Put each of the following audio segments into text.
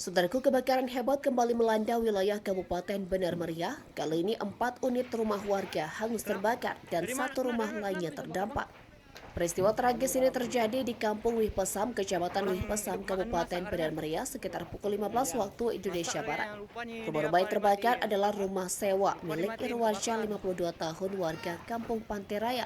Saudaraku, kebakaran hebat kembali melanda wilayah Kabupaten Benar Meriah. Kali ini 4 unit rumah warga hangus terbakar dan satu rumah lainnya terdampak. Peristiwa tragis ini terjadi di Kampung Wih Pesam, Kecamatan Wih Pesam, Kabupaten Benar Meriah sekitar pukul 15 waktu Indonesia Barat. Rumah yang terbakar adalah rumah sewa milik Irwansyah 52 tahun warga Kampung Pantai Raya.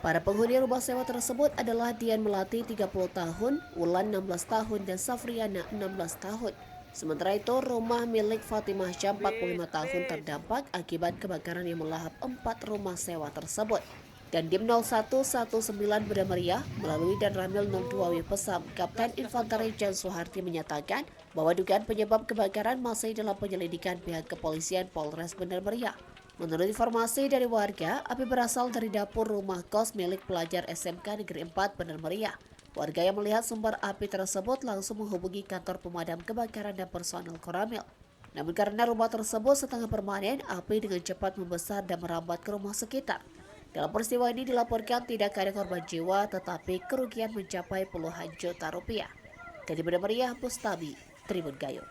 Para penghuni rumah sewa tersebut adalah Dian Melati 30 tahun, Wulan 16 tahun, dan Safriana 16 tahun. Sementara itu, rumah milik Fatimah Syam 45 tahun terdampak akibat kebakaran yang melahap 4 rumah sewa tersebut. Dan Dim 0119 Benar Meriah melalui dan Ramil 02 Wih Pesam, Kapten Infanteri Jan Soeharti menyatakan bahwa dugaan penyebab kebakaran masih dalam penyelidikan pihak kepolisian Polres Benar Meriah. Menurut informasi dari warga, api berasal dari dapur rumah kos milik pelajar SMK Negeri 4 Benar Meriah. Warga yang melihat sumber api tersebut langsung menghubungi kantor pemadam kebakaran dan personel Koramil. Namun karena rumah tersebut setengah permanen, api dengan cepat membesar dan merambat ke rumah sekitar. Dalam peristiwa ini dilaporkan tidak ada korban jiwa, tetapi kerugian mencapai puluhan juta rupiah. Dari Benar Meriah, Bustabi, Tribun Gayo.